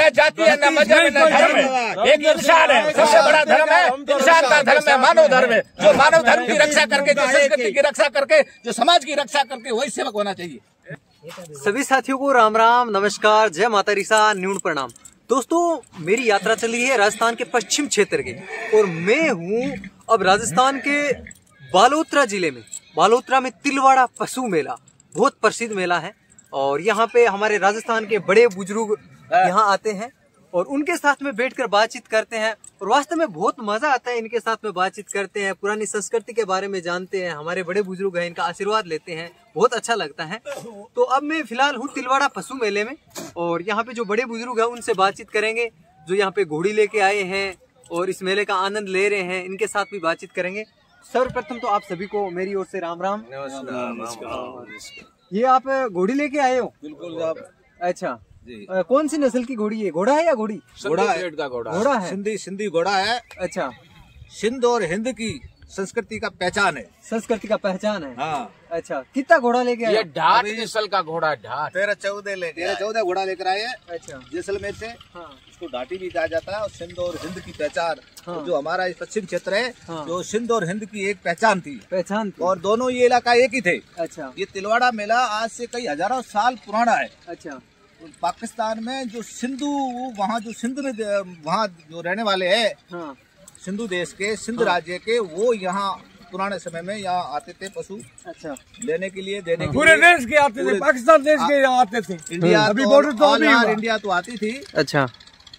जाति है न मजहब न धर्म है, एक इंसान है। सबसे बड़ा धर्म है इंसान का धर्म है, मानव धर्म है। जो मानव धर्म की रक्षा करके, जो संस्कृति की रक्षा करके, जो समाज की रक्षा करके वही सेवक होना चाहिए। सभी साथियों को राम राम, नमस्कार, जय माता रिसा, न्यून प्रणाम। दोस्तों, मेरी यात्रा चली है राजस्थान के पश्चिम क्षेत्र की, और मैं हूँ अब राजस्थान के बालोतरा जिले में। बालोतरा में तिलवाड़ा पशु मेला बहुत प्रसिद्ध मेला है, और यहाँ पे हमारे राजस्थान के बड़े बुजुर्ग यहाँ आते हैं और उनके साथ में बैठकर बातचीत करते हैं, और वास्तव में बहुत मजा आता है। इनके साथ में बातचीत करते हैं, पुरानी संस्कृति के बारे में जानते हैं, हमारे बड़े बुजुर्ग हैं, इनका आशीर्वाद लेते हैं, बहुत अच्छा लगता है। तो अब मैं फिलहाल हूँ तिलवाड़ा पशु मेले में, और यहाँ पे जो बड़े बुजुर्ग हैं उनसे बातचीत करेंगे, जो यहाँ पे घोड़ी लेके आए हैं और इस मेले का आनंद ले रहे हैं, इनके साथ भी बातचीत करेंगे। सर्वप्रथम तो आप सभी को मेरी ओर से राम राम। नमस्कार। ये आप घोड़ी लेके आए हो? बिल्कुल साहब। अच्छा, कौन सी नस्ल की घोड़ी है? घोड़ा है या घोड़ी? घोड़ा है, घोड़ा है। सिंधी घोड़ा है। अच्छा, सिंध और हिंद की संस्कृति का पहचान है। संस्कृति का पहचान है। हाँ। अच्छा, कितना घोड़ा लेके आए? ये ढाट नस्ल का घोड़ा, ढाट 13-14 घोड़ा लेकर आए। अच्छा, जैसलमेर से। हाँ। इसको घाटी भी कहा जाता है, और सिंध और हिंद की पहचान। हाँ। जो हमारा पश्चिम क्षेत्र है, हाँ। जो सिंध और हिंद की एक पहचान थी, और दोनों ये इलाका एक ही थे। अच्छा, ये तिलवाड़ा मेला आज से कई हजारों साल पुराना है। अच्छा, पाकिस्तान में जो सिंधु, वहाँ जो सिंध में वहाँ जो रहने वाले हैं, हाँ, सिंधु देश के, सिंध राज्य के, वो यहाँ पुराने समय में यहाँ आते थे पशु अच्छा लेने के लिए, देने के पूरे लिए। देश के आते थे, पाकिस्तान देश के यहाँ आते थे। इंडिया अभी बॉर्डर तो अभी इंडिया तो आती थी। अच्छा,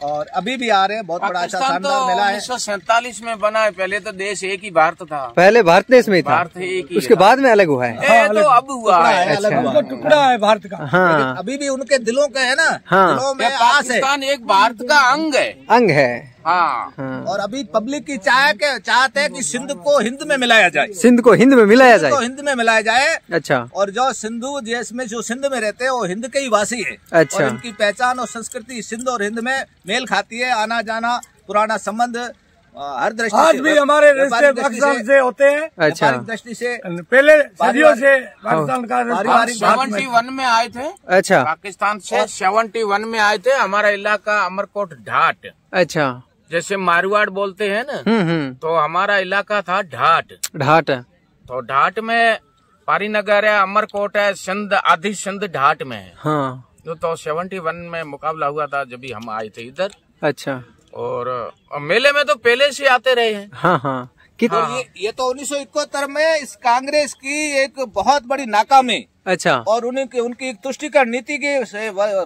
और अभी भी आ रहे हैं। बहुत बड़ा अच्छा शानदार मेला है। 1947 में बना है। पहले तो देश एक ही भारत था। पहले भारत देश में था, भारत एक ही उसके बाद में अलग हुआ है। तो अब हुआ है, अलग हुआ। टुकड़ा है भारत का। हाँ, अभी भी उनके दिलों के है ना। हाँ। दिलों में आस है। पाकिस्तान एक भारत का अंग है। अंग है। हाँ। और अभी पब्लिक की चाहते है कि सिंध को हिंद में मिलाया जाए। सिंध को हिंद में मिलाया जाए। तो हिंद में मिलाया जाए। अच्छा, और जो सिंधु देश में, जो सिंध में रहते हैं, वो हिंद के ही वासी है। अच्छा। और इनकी पहचान और संस्कृति सिंध और हिंद में मेल खाती है। आना जाना, पुराना संबंध, हर दृष्टि आज से, भी हमारे रिश्ते व्यापारिक पाकिस्तान से होते हैं। अच्छा, व्यापारिक दृष्टि से पहले सदियों से पाकिस्तान का पारिवारिक 71 में आए थे। अच्छा, पाकिस्तान से 71 में आए थे। हमारा इलाका अमरकोट ढाट, अच्छा, जैसे मारवाड़ बोलते हैं ना, तो हमारा इलाका था ढाट। ढाट, तो ढाट में पारीनगर है, अमरकोट है, सिंध, आधी सिंध ढाट में है। हाँ, तो 71 में मुकाबला हुआ था जब भी हम आए थे इधर। अच्छा, और मेले में तो पहले से आते रहे हैं। हाँ, हाँ, कितना? और ये तो 1971 में इस कांग्रेस की एक बहुत बड़ी नाकामी, अच्छा, और उनकी तुष्टिकरण नीति की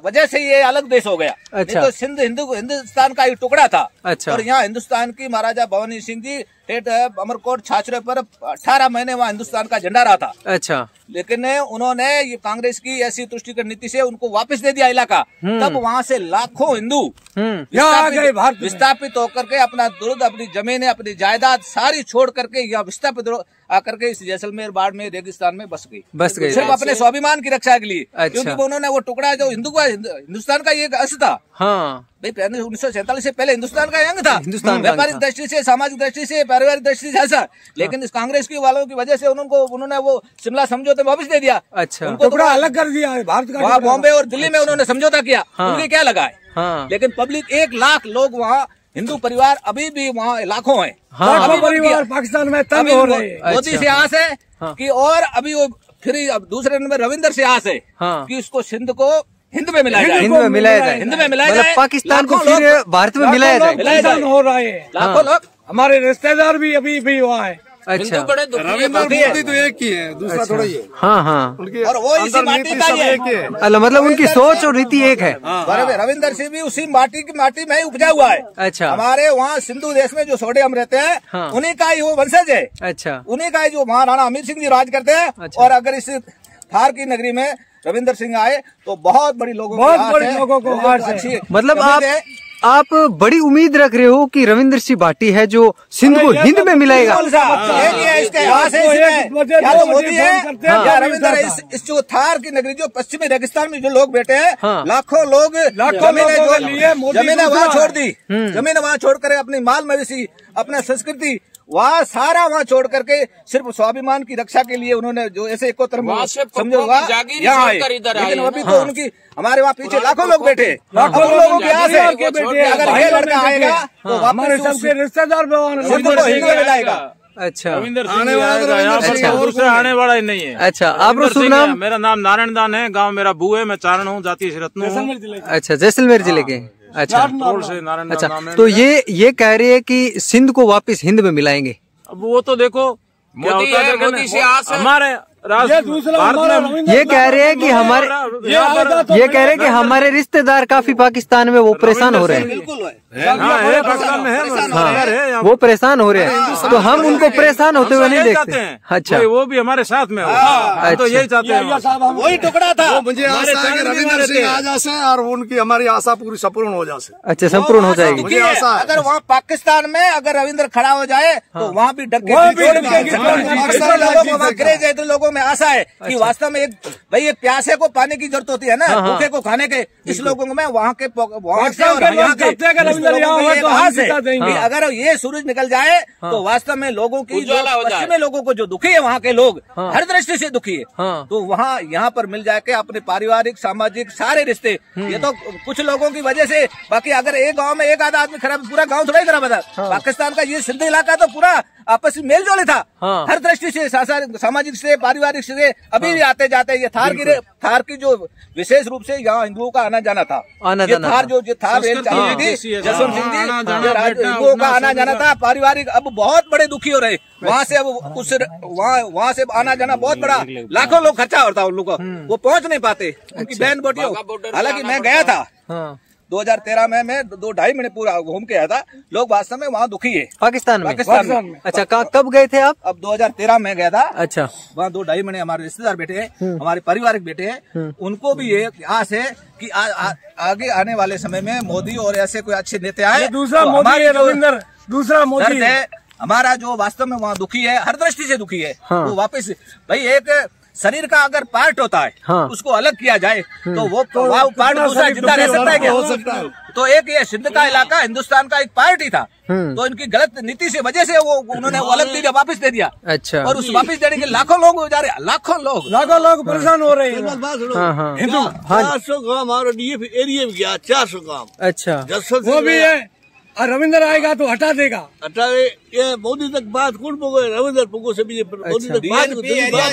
वजह से ये अलग देश हो गया। अच्छा। नहीं तो सिंध हिंदुस्तान का एक टुकड़ा था। अच्छा। और यहाँ हिंदुस्तान की महाराजा भवानी सिंह जी अमरकोट छाछरे पर 18 महीने वहाँ हिंदुस्तान का झंडा रहा था। अच्छा, लेकिन उन्होंने ये कांग्रेस की ऐसी तुष्टिकरण नीति से उनको वापस दे दिया इलाका। तब वहाँ से लाखों हिंदू विस्थापित होकर के अपना दुर्द, अपनी जमीनें, अपनी जायदाद सारी छोड़ करके यहाँ विस्थापित आकर के इस जैसलमेर, बाड़मेर, रेगिस्तान में बस गई। सिर्फ अपने स्वाभिमान की रक्षा के लिए। अच्छा। क्योंकि उन्होंने वो टुकड़ा जो हिंदुस्तान का ये अंश था। हाँ, भाई 1947 से पहले हिंदुस्तान का अंग था। हिंदुस्तान व्यापारिक दृष्टि से, सामाजिक दृष्टि से, पारिवारिक दृष्टि से ऐसा। लेकिन इस कांग्रेस की वालों की वजह से उन्होंने वो शिमला समझौते में वापस दे दिया। अच्छा, उनको टुकड़ा अलग कर दिया है भारत का। वहाँ बॉम्बे और दिल्ली में उन्होंने समझौता किया। उनके क्या लगा है? हाँ, लेकिन पब्लिक 1 लाख लोग वहाँ, हिंदू परिवार अभी भी वहाँ लाखों हैं। लाखों परिवार पाकिस्तान में तंग हो रहे हैं। मोदी से आस है कि, और अभी वो फिर अब दूसरे नंबर रविंदर से आस है कि उसको सिंध को हिंद में मिलाया जाए। हिंद में मिलाया जाए। हिंद में मिलाया मतलब जाए। पाकिस्तान को फिर भारत में मिलाया जाए। हो रहा है। लाखों लोग, हमारे रिश्तेदार भी अभी भी वहाँ है। अच्छा, बड़े दुखी मोदी तो एक ही है, दूसरा थोड़ा ही है। हाँ, हाँ, और वो इसी माटी का ही है। अल्लाह, मतलब उनकी सोच और नीति एक है। रविंदर सिंह भी उसी माटी में ही उपजा हुआ है। अच्छा, हमारे वहाँ सिंधु देश में जो सोडे हम रहते हैं, हाँ। उन्हीं का ही वो वंशज है। अच्छा, उन्हीं का ही जो महाराणा अमीर सिंह जी राज करते हैं। अच्छा। और अगर इस थार की नगरी में रविंदर सिंह आए तो बहुत बड़ी लोगों को अच्छी, मतलब आप बड़ी उम्मीद रख रहे हो कि रविंद्र सिंह भाटी है जो सिंध को हिंद में मिलाएगा। मोदी है या रविंद्र है। इस जो थार की नगरी, जो पश्चिमी रेगिस्तान में जो लोग बैठे हैं, लाखों लोग जमीनें वहाँ छोड़ दी। जमीनें वहाँ छोड़ कर अपनी माल मवेशी, अपना संस्कृति वहाँ सारा वहाँ छोड़ करके सिर्फ स्वाभिमान की रक्षा के लिए उन्होंने जो ऐसे इकोधर्म समझो हुआ यहाँ आए, लेकिन अभी तो उनकी हमारे वहाँ पीछे लाखों लोग बैठे, लाखों लोगों की आस है अगर ये लड़का आएगा तो हमारे सबके रिश्तेदार हिंदू में लाएगा। अच्छा, आने वाला आने वाला ही नहीं है। अच्छा, आप शुभ नाम? मेरा नाम नारायण दान है, गांव मेरा बू है, मैं चारण हूँ, जाति रत्न हूँ। अच्छा, जैसलमेर जिले के। अच्छा, से नारायण अच्छा, नाम है। तो ये कह रहे हैं कि सिंध को वापस हिंद में मिलाएंगे। अब वो तो देखो मोदी से आस है। हमारे ये कह रहे हैं कि हमारे रिश्तेदार काफी पाकिस्तान में वो परेशान हो रहे हैं। पाकिस्तान में है, वो परेशान हो रहे हैं, तो हम उनको परेशान होते हुए नहीं देखते हैं। अच्छा, वो भी हमारे साथ में हो, तो यही चाहते हैं। वही टुकड़ा था, मुझे आशा है कि रविंद्र सिंह आ जाए और उनकी हमारी आशा पूरी संपूर्ण हो जाए। अच्छा, संपूर्ण हो जाएगी। मुझे आशा है अगर वहाँ पाकिस्तान में अगर रविंद्र खड़ा हो जाए तो वहाँ भी डर के लोगों में आशा है कि वास्तव में एक प्यासे को पाने की जरूरत होती है ना, भूखे को खाने के। इस लोगों में वहाँ के अगर ये सूरज निकल जाए तो वास्तव में लोगों की पश्चिमी लोगों को जो दुखी है, वहाँ के लोग हर दृष्टि से दुखी है, तो वहाँ यहाँ पर मिल जाए के अपने पारिवारिक सामाजिक सारे रिश्ते। ये तो कुछ लोगों की वजह से, बाकी अगर एक गांव में एक आधा आदमी खराब, पूरा गांव थोड़ा ही खराब था। पाकिस्तान का ये सिंध इलाका तो पूरा आपस में मेल जोल था, हर दृष्टि से, सामाजिक से, पारिवारिक से। अभी भी आते जाते ये थार की जो विशेष रूप से यहाँ हिंदुओं का आना जाना था, ये थार जो थार रेल चली थी, जसवंत सिंह जी, हिंदुओं का आना जाना था पारिवारिक। अब बहुत बड़े दुखी हो रहे वहाँ से, अब वहाँ से आना जाना बहुत बड़ा, लाखों लोग खर्चा होता उन लोगों को, वो पहुँच नहीं पाते, उनकी बहन बेटियों। हालांकि मैं गया था 2013 में, मैं 2-2.5 महीने पूरा घूम के आया था। लोग वास्तव में वहाँ दुखी है पाकिस्तान में। अच्छा, कब गए थे आप? अब 2013 में गया था। अच्छा, वहाँ 2-2.5 महीने हमारे रिश्तेदार बैठे हैं, हमारे पारिवारिक बैठे हैं। उनको भी ये आस है कि आगे आने वाले समय में मोदी और ऐसे कोई अच्छे नेता आए। दूसरा मोदी है रविंद्र, दूसरा मोदी है हमारा, जो वास्तव में वहाँ दुखी है, हर दृष्टि से दुखी है। वो वापस भाई एक शरीर का अगर पार्ट होता है, उसको अलग किया जाए तो वो पार्ट दूसरा जिंदा रह सकता है क्या? हो सकता है। तो एक ये सिंध का इलाका हिंदुस्तान का एक पार्ट ही था, तो इनकी गलत नीति से वजह से उन्होंने अलग दे दिया, वापस दे दिया। अच्छा, और उस वापस देने के लाखों लोग जा रहे हैं, लाखों लोग परेशान हो रहे हैं। 400 गाँव हमारे एरिया में गया, 400 गाँव। अच्छा, वो भी है, और रविंद्र आएगा तो हटा देगा। ये मोदी तक बात कौन पोगे, रविंद्र पोगो से भी मोदी तक बात।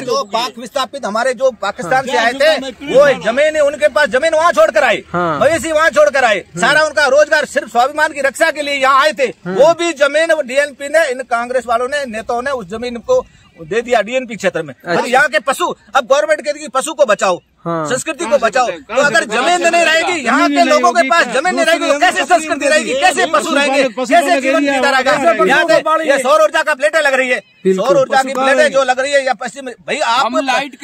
जो पाक विस्थापित हमारे जो पाकिस्तान से आए थे, वो जमीन, उनके पास जमीन वहाँ छोड़ कर आए, मवेशी वहाँ छोड़ कर आए, सारा उनका रोजगार सिर्फ स्वाभिमान की रक्षा के लिए यहाँ आए थे। वो भी जमीन डीएनपी ने, इन कांग्रेस वालों ने, नेताओं ने उस जमीन को दे दिया डीएनपी क्षेत्र में। यहाँ के पशु, अब गवर्नमेंट कहती है पशु को बचाओ, संस्कृति को बचाओ, तो अगर जमीन नहीं रहेगी, यहाँ के लोगों के पास जमीन नहीं रहेगी, तो कैसे संस्कृति रहेगी, कैसे पशु रहेंगे, कैसे जीवन जीता रहेगा? यहाँ ये सौर ऊर्जा का प्लेटें लग रही है, सौर ऊर्जा की प्लेटें जो लग रही है, या पश्चिम भाई आप लाइट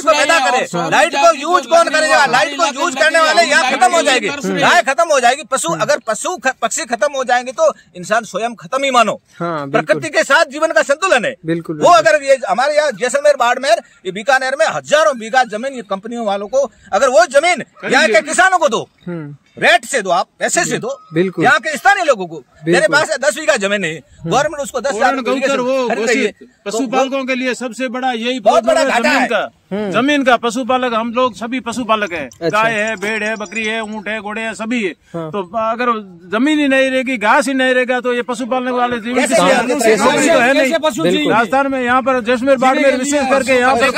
को पैदा करें, लाइट को यूज कौन करेगा? लाइट को यूज करने वाले यहाँ खत्म हो जाएगी, गाय खत्म हो जाएगी, पशु, अगर पशु पक्षी खत्म हो जाएंगे तो इंसान स्वयं खत्म ही मानो। प्रकृति के साथ जीवन का संतुलन है। वो अगर ये हमारे यहाँ जैसलमेर, बाड़मेर, बीकानेर में हजारों बीघा जमीन कंपनियों वालों को, अगर वो जमीन यहाँ के किसानों को दो, रेट से दो, आप पैसे से दो, यहाँ के स्थानीय लोगों को। मेरे पास 10 बीघा जमीन है, गवर्नमेंट उसको 10 लाख पशुपालकों के लिए सबसे बड़ा यही बहुत बड़ा घाटा है। जमीन का पशुपालक, हम लोग सभी पशुपालक हैं। अच्छा। गाय है, भेड़ है, बकरी है, ऊँट है, घोड़े है, सभी है। तो अगर जमीन ही नहीं रहेगी, घास ही नहीं रहेगा, तो ये पशुपालने वाले जीवन की नौकरी तो है नहीं। राजस्थान में यहाँ पर जैसलमेर, बाड़मेर विशेष करके यहाँ पर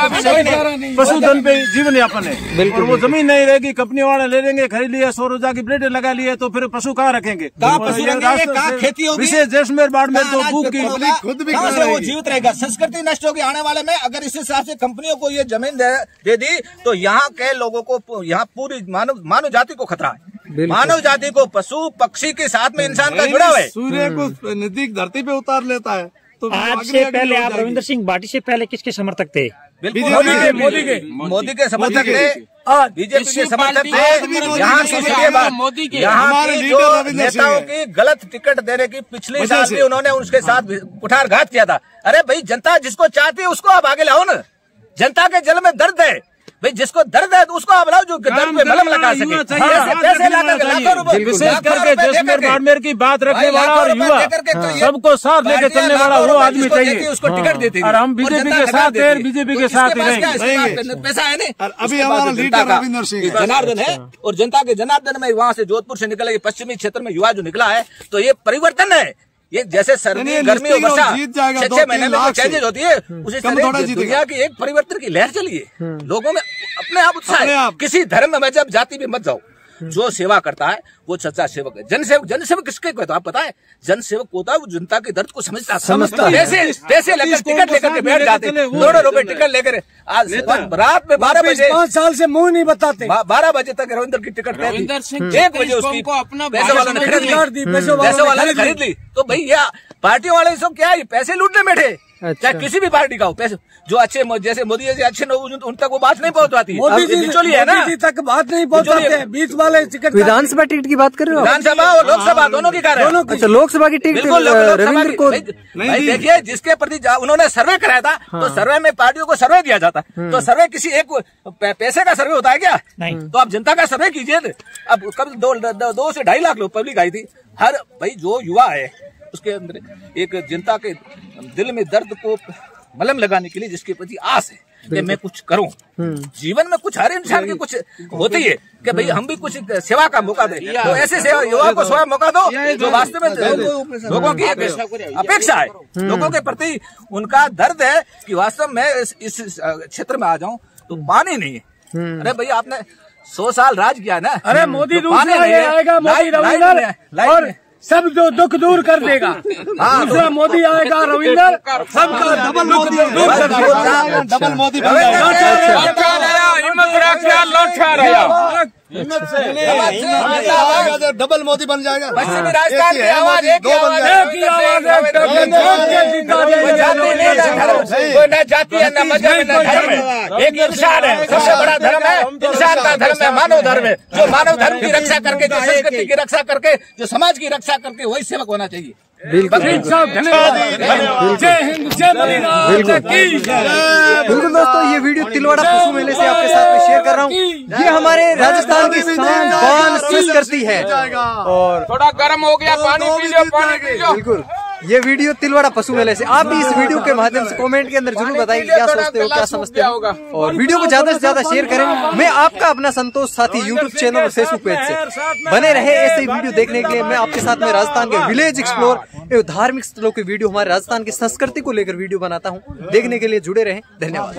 पशुधन पे जीवन यापन है, और वो जमीन नहीं रहेगी, कंपनी वाले ले लेंगे, खरीद लिया, सौर ऊर्जा की प्लेटें लगा लिए, तो फिर पशु कहाँ रखेंगे? खेती होगी, विशेष जैसलमेर, बाड़मेर तो भूख की खुद भी वो जीवित रहेगा, संस्कृति नष्ट होगी आने वाले में। अगर इस हिसाब से कंपनियों को ये जमीन दे दी तो यहाँ के लोगों को, यहाँ पूरी मानव जाति को खतरा है। मानव जाति को पशु पक्षी के साथ में इंसान का जुड़ा है। सूर्य को नजदीक धरती पे उतार लेता है। तो आज से पहले आप रविंद्र सिंह भाटी से पहले किसके समर्थक थे? मोदी के समर्थक थे, बीजेपी के समर्थक थे। यहाँ की यहाँ की जो नेताओं की गलत टिकट देने की पिछले साल भी उन्होंने उसके साथ कुठारघात किया था। अरे भाई, जनता जिसको चाहती है उसको आप आगे लाओ ना। जनता के जल में दर्द है भाई जिसको दर्द है तो उसको आप लाओ जो दर्द पे मलहम लगा सके। पैसे लाकर लाखों रुपए विशेष करके जैसलमेर बाड़मेर की बात रखने वाला और युवा सबको साथ लेके चलने वाला वो आदमी चाहिए। उसको टिकट देती और हम बीजेपी के साथ है, बीजेपी के साथ ही रहेंगे। पैसा है नहीं। अभी हमारा लीडर रविंदर सिंह जनार्दन है और जनता के जनार्दन में वहाँ से जोधपुर से निकला, ये पश्चिमी क्षेत्र में युवा जो निकला है, तो ये परिवर्तन है। ये जैसे सर्दी गर्मी और वर्षा 6 महीने में चेंजेस होती है, उसी तरह दुनिया की एक परिवर्तन की लहर चली है। लोगों में अपने आप उत्साह है। किसी धर्म में जब जाति में मत जाओ, जो सेवा करता है वो सच्चा सेवक है। जनसेवक किसके कहते हो आप पता है? जनसेवक होता है वो जनता के दर्द को समझता है। पैसे लेकर टिकट लेकर के बैठ जाते, 2 रुपए टिकट लेकर आज रात में 12 बजे 5 साल से मुंह नहीं बताते। 12 बजे तक रविंदर की टिकट रविंदर सिंह 1 बजे उसकी पैसे वालों ने खरीद ली। तो भैया पार्टी वाले सब क्या है, पैसे लूटने बैठे। चाहे किसी भी पार्टी का हो, पैसे जो अच्छे जैसे मोदी जैसे अच्छे लोग उन तक वो बात नहीं पहुंचवाती। मोदी जी है ना तक बात नहीं पहुंचाते, बीच वाले टिकट। विधानसभा टिकट की बात कर रहे हो? विधानसभा और लोकसभा दोनों की कार्य। अच्छा, लोकसभा की टिकट रविंद्र को नहीं। देखिए जिसके प्रति उन्होंने सर्वे कराया था, तो सर्वे में पार्टियों को सर्वे दिया जाता। तो सर्वे किसी एक पैसे का सर्वे होता है क्या? नहीं। तो आप जनता का सर्वे कीजिए। अब कब 2 से 2.5 लाख लोग पब्लिक आई थी। हर भाई जो युवा है उसके अंदर एक जनता के दिल में दर्द को मलहम लगाने के लिए जिसके प्रति आस है कि मैं कुछ करूं जीवन में, कुछ हर इंसान की कुछ होती है कि भाई हम भी कुछ सेवा का मौका दें। तो ऐसे सेवा युवा को सेवा मौका दो जो वास्तव में लोगों की अपेक्षा है, लोगों के प्रति उनका दर्द है कि वास्तव में इस क्षेत्र में आ जाऊं तो पानी नहीं है। अरे भैया आपने 100 साल राज किया ना। अरे मोदी दूसरा आएगा, मोदी रविंदर और सब जो दुख दूर कर देगा। दूसरा मोदी आएगा रविंदर, सबका डबल मोदी दूर कर देगा। डबल मोदी डबल मोदी बन जाएगा। पश्चिमी राजस्थान की आवाज एक ही आवाज कोई न जाति है न मजहब न धर्म है, एक इंसान है। सबसे बड़ा धर्म है इंसान का धर्म है, मानव धर्म है। जो मानव धर्म की रक्षा करके, जो संस्कृति की रक्षा करके, जो समाज की रक्षा करके वही सेवक होना चाहिए। बिल्कुल दोस्तों, ये वीडियो तिलवाड़ा पशु मेले से आपके साथ में शेयर कर रहा हूँ। ये हमारे राजस्थान की शान बान संस्कृति है। और थोड़ा गर्म हो गया, पानी पी लो, पानी पी लो। बिल्कुल, ये वीडियो तिलवाड़ा पशु मेले से। आप भी इस वीडियो के माध्यम से कमेंट के अंदर जरूर बताइए क्या सोचते हो, क्या समझते हो, और वीडियो को ज्यादा से ज्यादा शेयर करें। मैं आपका अपना संतोष साथी यूट्यूब चैनल और फेसबुक पेज से बने रहे ऐसे ही वीडियो देखने के लिए। मैं आपके साथ में राजस्थान के विलेज एक्सप्लोर एवं धार्मिक स्थलों की वीडियो, हमारे राजस्थान की संस्कृति को लेकर वीडियो बनाता हूँ। देखने के लिए जुड़े रहें। धन्यवाद।